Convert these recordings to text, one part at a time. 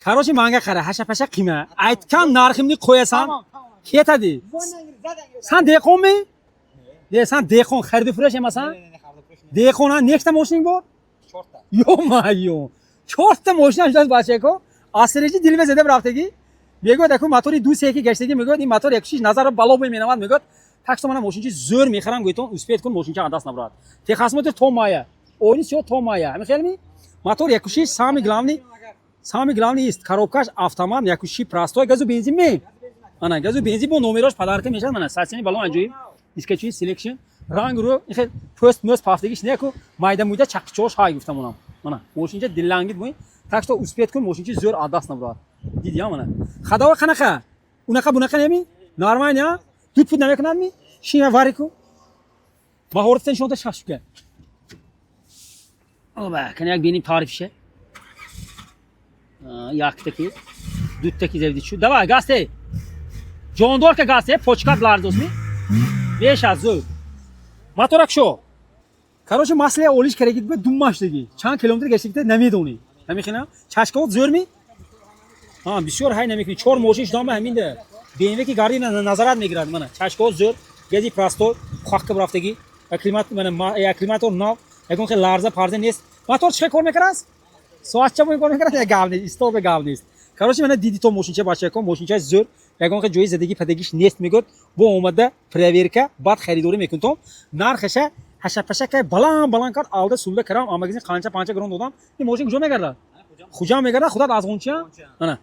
Короче, манга қара, хаша-паша қима. Aytgan narximni qo'yasan. Ketadi. Sen dehqonmi? Sen dehqon xarid furash emasan? Dehqondan nechta mashining bor? 4 ta. Yo-mayo. 4 ta mashina shunday bachako. Asrichi dilba zada raftage. Megod aku motori 2.3 gashtagi megod in motor 1.6 nazar balo meminamad megod. Так что mana mashinchi zo'r mexram go'yton uspet kun mashincha adas nabrat. Texasmotor Tomaya. Oyni всё Tomaya. Ами хелми? Мотор 1.6 самый главный есть. Коробкаш автомат 1.6 простой газу бензин ми. Ана газу бензин бо номерош подарка мешад мана. Сасини балон анҷои. Искачи selection. Ранг ро ихе post most paftagиш неку майда муйда чақчош ҳай гуфтам онам. Мана машинча диллангид бу. Так что успет kun mashinchi zo'r adas nabrat. Дидия мана. Хадава қанаqa? Унаqa бунаqa неми? Нормально? Тут пуд намекунадми? Шина варику. Махоратдан шонта шашка. Оба, kan як биним тарифше. Yaktaki, duttaki zevdiçu. Давай, газте. Жондорка газте, почкат лардосми. Веш азу. Моторак шо. Короче, масле олиш керегит бе думмаштаги. Чанд километр гештикте намедони. Намехина? Чашкавот зӯрми? Бисёр хай намехини. 4 мошин шудам ба ҳаминда. BMW ки гарди назарат мегирад мана. Чашкавот зӯр, гази простой, хаққиб рафтаги. Климат мана, климатор нав. Ягон хел ларза парзе нест. Мотор чӣ кор мекарад? Соатча бо кор мекарад, я гав нест, истоб гав нест. Короче, мана диди то мошинча бачако, мошинча зӯр. Ягон хел ҷои задагӣ падагиш нест мегӯд. Бо омада проверка, баъд харидорӣ мекунтом. Нархаша ҳашапашака баланд кард, алда сулда карам, амагазин қанча 5 грон додам. Ин мошин куҷо мегардад? Хуҷа мегардад, худат аз ғунча? Ана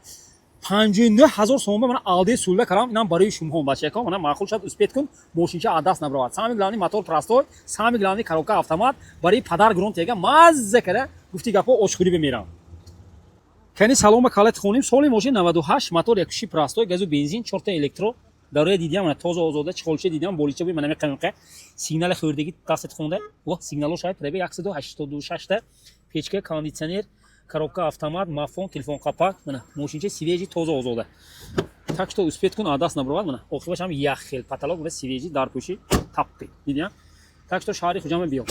59000 сом мана алда сулда карам, инам барои шумоҳо бачако, мана маъқул шуд успет кун, мошинча адаст набравад. Сами главни мотор простой, сами главни коробка автомат, барои падар грон тега мазза кара, гуфти гапо очхӯрӣ бемерам. Кани салома калат хоним, соли мошин 98, мотор 1.6 простой, газу бензин, 4 та электро. Дароя дидиам мана тоза озода чиқолча дидиам, болича бу мана меқамқа. Сигнал хӯрдаги дастат хонда. Ва сигнало шояд пробег 186 та. Печка, кондитсионер, коробка автомат, мафон, телефон қапак, мана мошинча свежий тоза озода. Так что успет кун адаст набравад мана. Охираш ҳам ях хел паталог ва свежий дарпӯши таппи. Дидиам? Так что шаҳри хуҷама биё.